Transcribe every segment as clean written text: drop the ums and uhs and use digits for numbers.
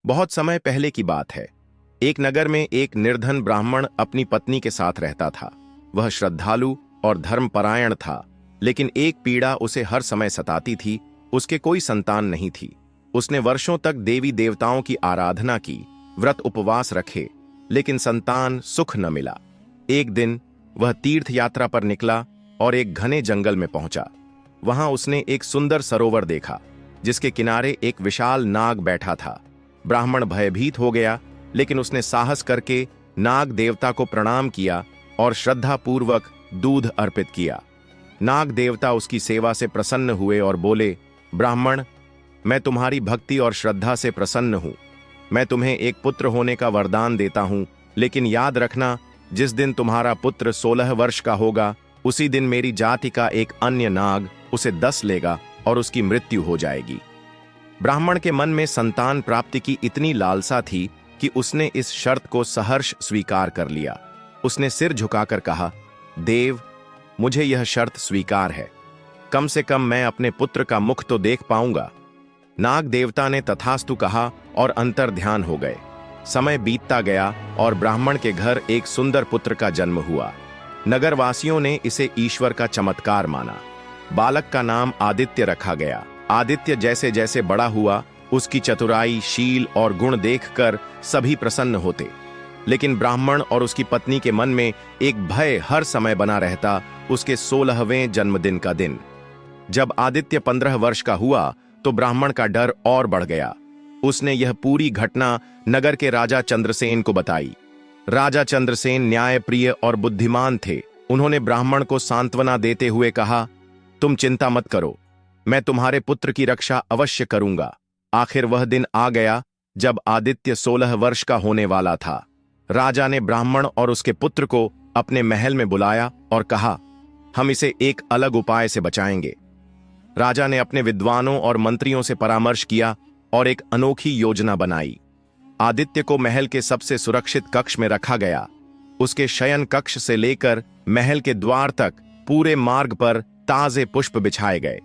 बहुत समय पहले की बात है। एक नगर में एक निर्धन ब्राह्मण अपनी पत्नी के साथ रहता था। वह श्रद्धालु और धर्मपरायण था, लेकिन एक पीड़ा उसे हर समय सताती थी। उसके कोई संतान नहीं थी। उसने वर्षों तक देवी देवताओं की आराधना की, व्रत उपवास रखे, लेकिन संतान सुख न मिला। एक दिन वह तीर्थ यात्रा पर निकला और एक घने जंगल में पहुंचा। वहां उसने एक सुंदर सरोवर देखा, जिसके किनारे एक विशाल नाग बैठा था। ब्राह्मण भयभीत हो गया, लेकिन उसने साहस करके नाग देवता को प्रणाम किया और श्रद्धापूर्वक दूध अर्पित किया। नाग देवता उसकी सेवा से प्रसन्न हुए और बोले, ब्राह्मण, मैं तुम्हारी भक्ति और श्रद्धा से प्रसन्न हूं। मैं तुम्हें एक पुत्र होने का वरदान देता हूं, लेकिन याद रखना, जिस दिन तुम्हारा पुत्र 16 वर्ष का होगा, उसी दिन मेरी जाति का एक अन्य नाग उसे डस लेगा और उसकी मृत्यु हो जाएगी। ब्राह्मण के मन में संतान प्राप्ति की इतनी लालसा थी कि उसने इस शर्त को सहर्ष स्वीकार कर लिया। उसने सिर झुकाकर कहा, देव, मुझे यह शर्त स्वीकार है। कम से कम मैं अपने पुत्र का मुख तो देख पाऊंगा। नाग देवता ने तथास्तु कहा और अंतर्ध्यान हो गए। समय बीतता गया और ब्राह्मण के घर एक सुंदर पुत्र का जन्म हुआ। नगरवासियों ने इसे ईश्वर का चमत्कार माना। बालक का नाम आदित्य रखा गया। आदित्य जैसे जैसे बड़ा हुआ, उसकी चतुराई, शील और गुण देखकर सभी प्रसन्न होते। लेकिन ब्राह्मण और उसकी पत्नी के मन में एक भय हर समय बना रहता, उसके 16वें जन्मदिन का दिन। जब आदित्य 15 वर्ष का हुआ तो ब्राह्मण का डर और बढ़ गया। उसने यह पूरी घटना नगर के राजा चंद्रसेन को बताई। राजा चंद्रसेन न्यायप्रिय और बुद्धिमान थे। उन्होंने ब्राह्मण को सांत्वना देते हुए कहा, तुम चिंता मत करो, मैं तुम्हारे पुत्र की रक्षा अवश्य करूंगा। आखिर वह दिन आ गया जब आदित्य 16 वर्ष का होने वाला था। राजा ने ब्राह्मण और उसके पुत्र को अपने महल में बुलाया और कहा, हम इसे एक अलग उपाय से बचाएंगे। राजा ने अपने विद्वानों और मंत्रियों से परामर्श किया और एक अनोखी योजना बनाई। आदित्य को महल के सबसे सुरक्षित कक्ष में रखा गया। उसके शयन कक्ष से लेकर महल के द्वार तक पूरे मार्ग पर ताजे पुष्प बिछाए गए।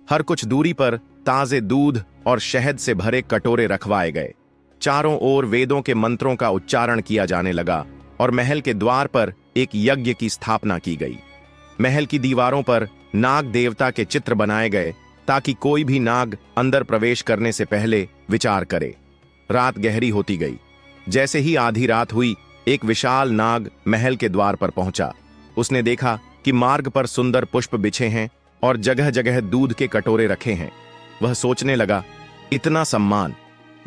हर कुछ दूरी पर ताजे दूध और शहद से भरे कटोरे रखवाए गए। चारों ओर वेदों के मंत्रों का उच्चारण किया जाने लगा और महल के द्वार पर एक यज्ञ की स्थापना की गई। महल की दीवारों पर नाग देवता के चित्र बनाए गए, ताकि कोई भी नाग अंदर प्रवेश करने से पहले विचार करे। रात गहरी होती गई। जैसे ही आधी रात हुई, एक विशाल नाग महल के द्वार पर पहुंचा। उसने देखा कि मार्ग पर सुंदर पुष्प बिछे हैं और जगह जगह दूध के कटोरे रखे हैं। वह सोचने लगा, इतना सम्मान,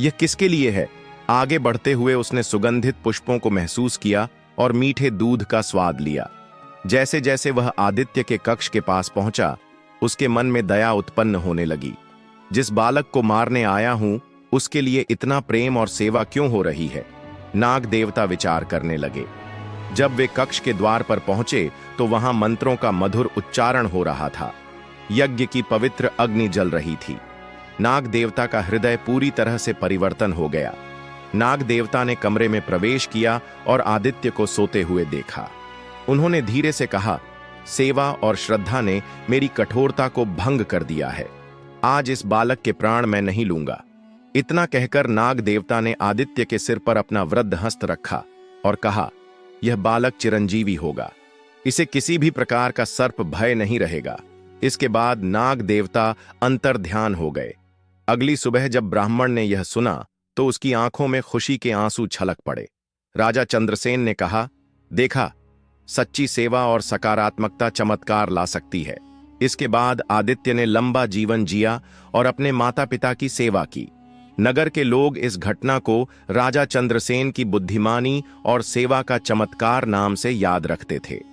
यह किसके लिए है? आगे बढ़ते हुए उसने सुगंधित पुष्पों को महसूस किया और मीठे दूध का स्वाद लिया। जैसे जैसे वह आदित्य के कक्ष के पास पहुंचा, उसके मन में दया उत्पन्न होने लगी। जिस बालक को मारने आया हूं, उसके लिए इतना प्रेम और सेवा क्यों हो रही है? नाग देवता विचार करने लगे। जब वे कक्ष के द्वार पर पहुंचे तो वहां मंत्रों का मधुर उच्चारण हो रहा था। यज्ञ की पवित्र अग्नि जल रही थी। नाग देवता का हृदय पूरी तरह से परिवर्तन हो गया। नाग देवता ने कमरे में प्रवेश किया और आदित्य को सोते हुए देखा। उन्होंने धीरे से कहा, सेवा और श्रद्धा ने मेरी कठोरता को भंग कर दिया है। आज इस बालक के प्राण मैं नहीं लूंगा। इतना कहकर नाग देवता ने आदित्य के सिर पर अपना वृद्ध हस्त रखा और कहा, यह बालक चिरंजीवी होगा। इसे किसी भी प्रकार का सर्प भय नहीं रहेगा। इसके बाद नाग देवता अंतर्ध्यान हो गए। अगली सुबह जब ब्राह्मण ने यह सुना तो उसकी आंखों में खुशी के आंसू छलक पड़े। राजा चंद्रसेन ने कहा, देखा, सच्ची सेवा और सकारात्मकता चमत्कार ला सकती है। इसके बाद आदित्य ने लंबा जीवन जिया और अपने माता पिता की सेवा की। नगर के लोग इस घटना को राजा चंद्रसेन की बुद्धिमानी और सेवा का चमत्कार नाम से याद रखते थे।